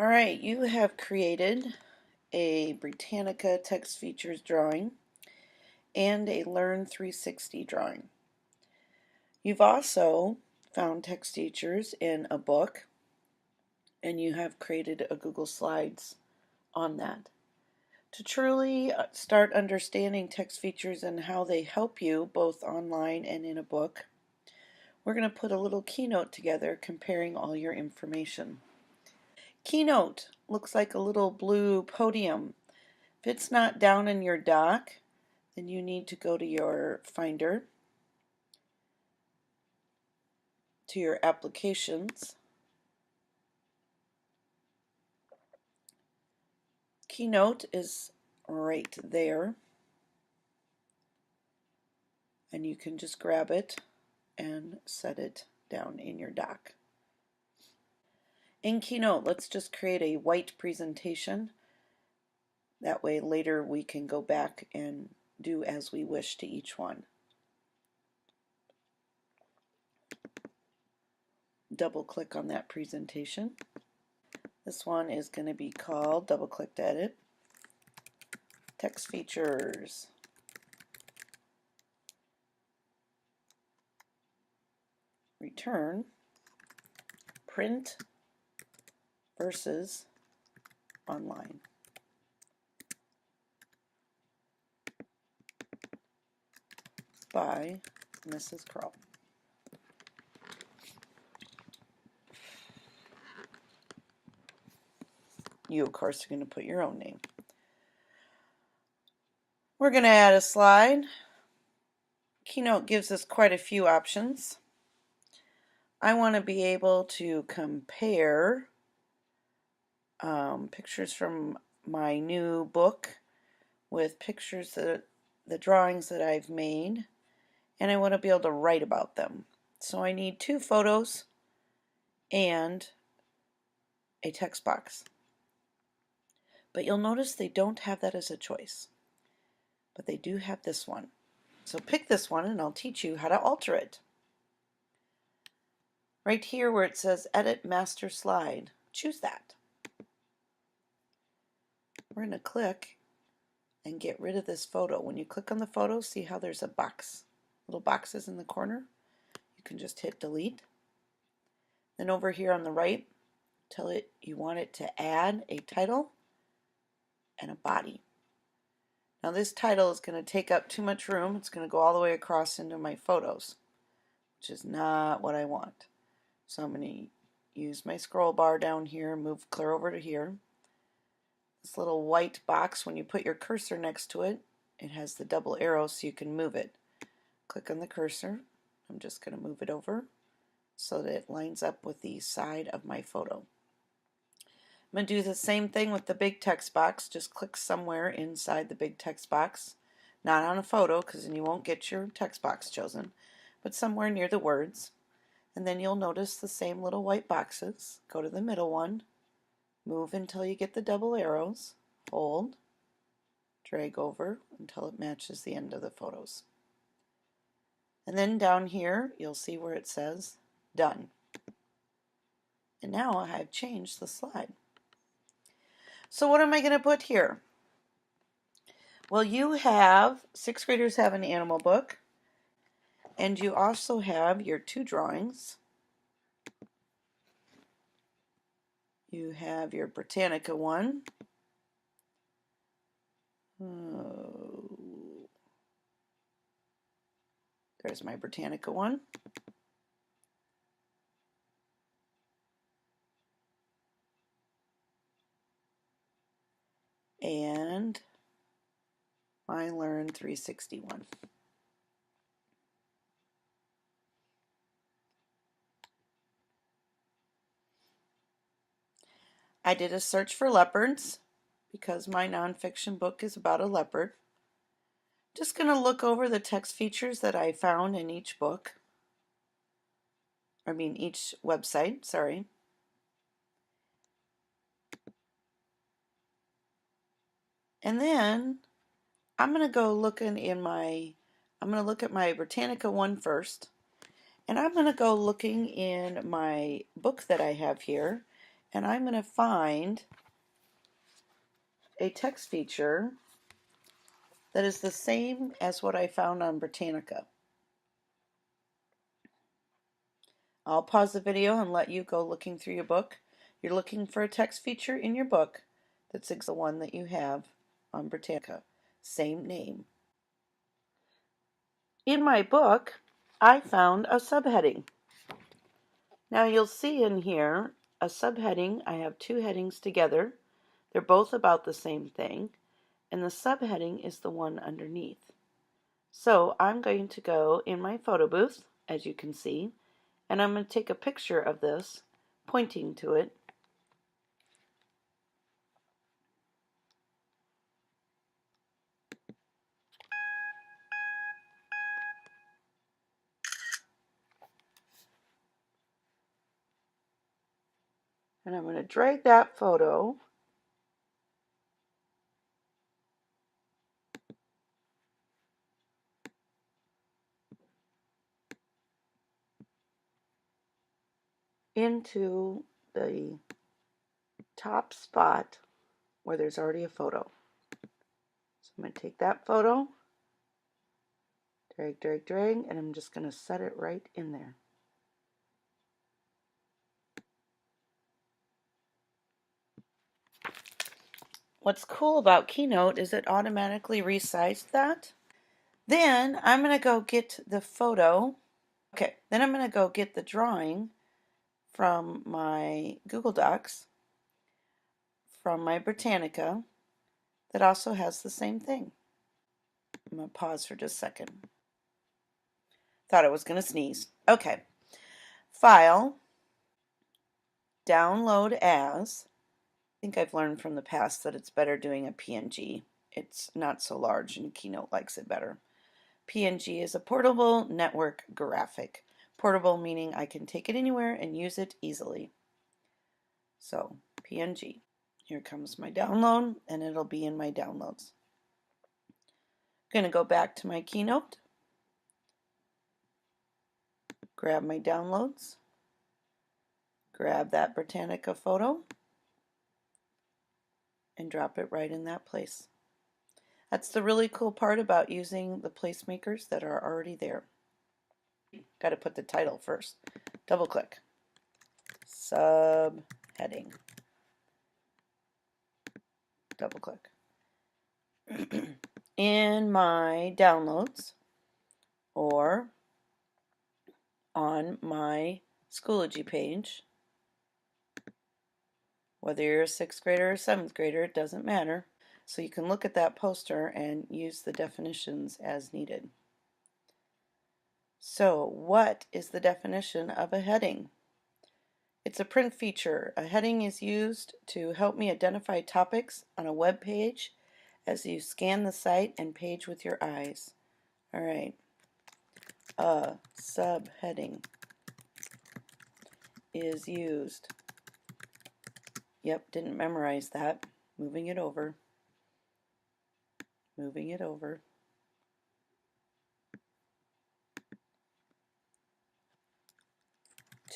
Alright, you have created a Britannica text features drawing and a Learn 360 drawing. You've also found text features in a book and you have created a Google Slides on that. To truly start understanding text features and how they help you both online and in a book, we're going to put a little keynote together comparing all your information. Keynote looks like a little blue podium. If it's not down in your dock, then you need to go to your Finder, to your Applications. Keynote is right there, and you can just grab it and set it down in your dock. In Keynote, let's just create a white presentation. That way later we can go back and do as we wish to each one. Double click on that presentation. This one is going to be called, double click to edit, Text Features. Return, print versus online. By Mrs. Krull. You, of course, are going to put your own name. We're going to add a slide. Keynote gives us quite a few options. I want to be able to compare pictures from my new book with pictures that the drawings that I've made, and I want to be able to write about them. So I need 2 photos and a text box. But you'll notice they don't have that as a choice. But they do have this one. So pick this one and I'll teach you how to alter it. Right here where it says Edit Master Slide, choose that. We're going to click and get rid of this photo. When you click on the photo, see how there's a box, little boxes in the corner? You can just hit delete. Then over here on the right, tell it you want it to add a title and a body. Now this title is going to take up too much room. It's going to go all the way across into my photos, which is not what I want. So I'm going to use my scroll bar down here, move clear over to here. This little white box, when you put your cursor next to it, it has the double arrow so you can move it. Click on the cursor. I'm just going to move it over so that it lines up with the side of my photo. I'm going to do the same thing with the big text box. Just click somewhere inside the big text box. Not on a photo, because then you won't get your text box chosen, but somewhere near the words. And then you'll notice the same little white boxes. Go to the middle one, move until you get the double arrows, hold, drag over until it matches the end of the photos. And then down here, you'll see where it says Done. And now I have changed the slide. So what am I going to put here? Well, you have, 6th graders have an animal book, and you also have your 2 drawings. You have your Britannica one. There's my Britannica one. And my Learn 361. I did a search for leopards because my nonfiction book is about a leopard. Just going to look over the text features that I found in each book. Each website, sorry. And then I'm going to go looking I'm going to look at my Britannica one first. And I'm going to go looking in my book that I have here and I'm going to find a text feature that is the same as what I found on Britannica. I'll pause the video and let you go looking through your book. You're looking for a text feature in your book that's the one that you have on Britannica. Same name. In my book, I found a subheading. Now you'll see in here a subheading. I have two headings together. They're both about the same thing, and the subheading is the one underneath. So I'm going to go in my photo booth, as you can see, and I'm going to take a picture of this, pointing to it. And I'm going to drag that photo into the top spot where there's already a photo. So I'm going to take that photo, drag, drag, drag, and I'm just going to set it right in there. What's cool about Keynote is it automatically resized that. Then I'm going to go get the photo. Okay, then I'm going to go get the drawing from my Google Docs, from my Britannica, that also has the same thing. I'm going to pause for just a second. Thought I was going to sneeze. Okay. File, download as. I think I've learned from the past that it's better doing a PNG. It's not so large and Keynote likes it better. PNG is a portable network graphic. Portable meaning I can take it anywhere and use it easily. So, PNG. Here comes my download, and it'll be in my downloads. I'm going to go back to my Keynote, grab my downloads, grab that Britannica photo, and drop it right in that place. That's the really cool part about using the placemakers that are already there. Got to put the title first. Double click. Subheading. Double click. In my downloads or on my Schoology page, whether you're a 6th grader or 7th grader, it doesn't matter. So you can look at that poster and use the definitions as needed. So what is the definition of a heading? It's a print feature. A heading is used to help me identify topics on a web page as you scan the site and page with your eyes. All right. A subheading is used. Yep, didn't memorize that. Moving it over. Moving it over.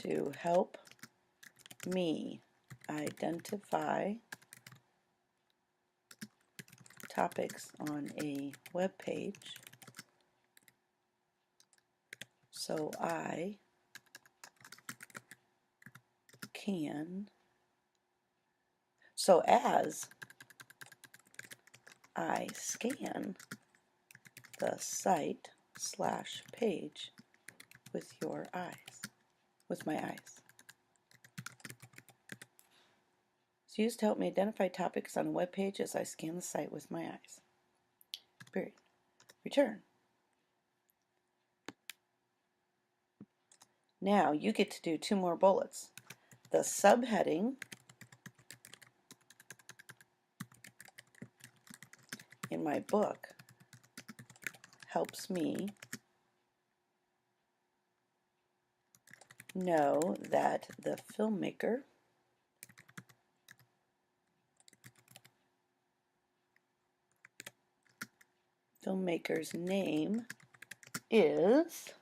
To help me identify topics on a web page so I can, so as I scan the site / page with your eyes, with my eyes. It's used to help me identify topics on a web page as I scan the site with my eyes. Period. Return. Now you get to do 2 more bullets. The subheading in my book helps me know that the filmmaker's name is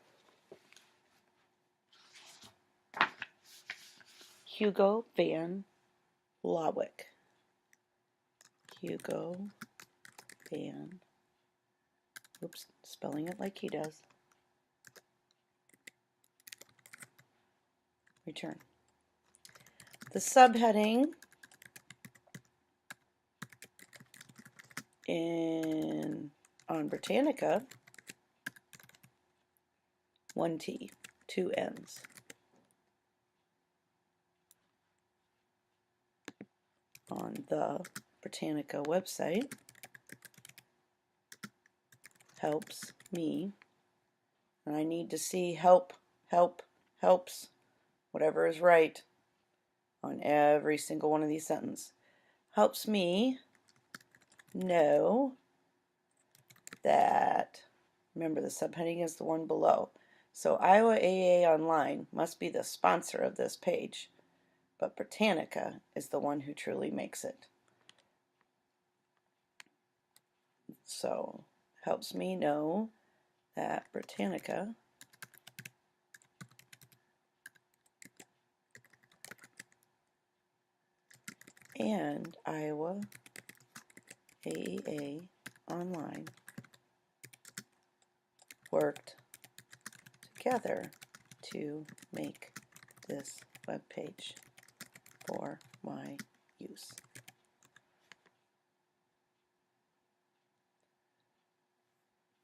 Hugo Van Lawick. Hugo Van. Oops, spelling it like he does. Return. The subheading on Britannica, 1 T, 2 N's. On the Britannica website, helps me, and I need to see helps, whatever is right on every single one of these sentences. Helps me know that, remember the subheading is the one below. So Iowa AA Online must be the sponsor of this page, but Britannica is the one who truly makes it. So helps me know that Britannica and Iowa AEA Online worked together to make this web page for my use.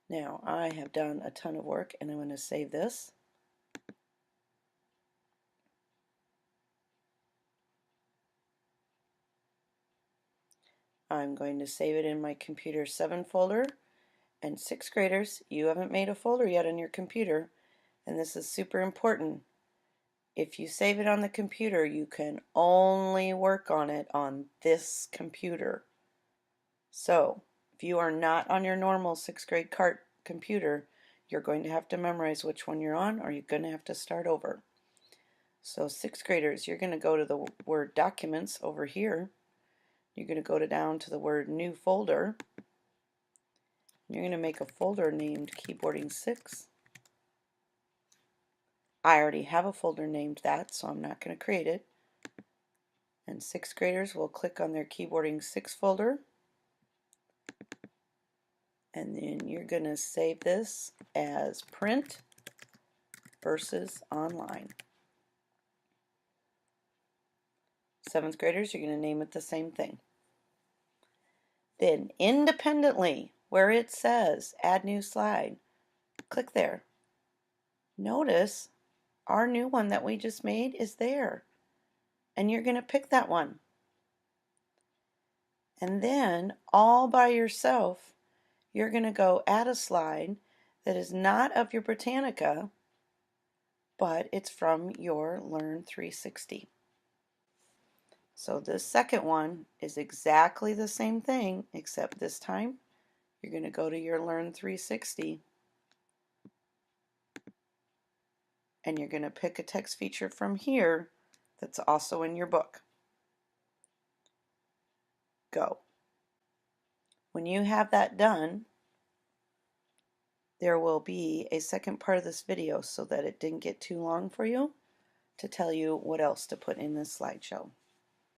Now I have done a ton of work and I'm going to save this. I'm going to save it in my computer 7 folder, and 6th graders, you haven't made a folder yet on your computer, and this is super important. If you save it on the computer, you can only work on it on this computer. So if you are not on your normal 6th grade CART computer, you're going to have to memorize which one you're on, or you're going to have to start over. So 6th graders, you're going to go to the word documents over here. You're going to go down to the word new folder. You're going to make a folder named Keyboarding 6. I already have a folder named that, so I'm not going to create it. And 6th graders will click on their Keyboarding 6 folder. And then you're going to save this as print versus online. 7th graders, you're going to name it the same thing. Then independently, where it says add new slide, click there. Notice our new one that we just made is there. And you're going to pick that one. And then all by yourself, you're going to go add a slide that is not of your Britannica, but it's from your Learn 360. So this second one is exactly the same thing, except this time you're going to go to your Learn 360 and you're going to pick a text feature from here that's also in your book. Go. When you have that done, there will be a second part of this video so that it didn't get too long for you to tell you what else to put in this slideshow.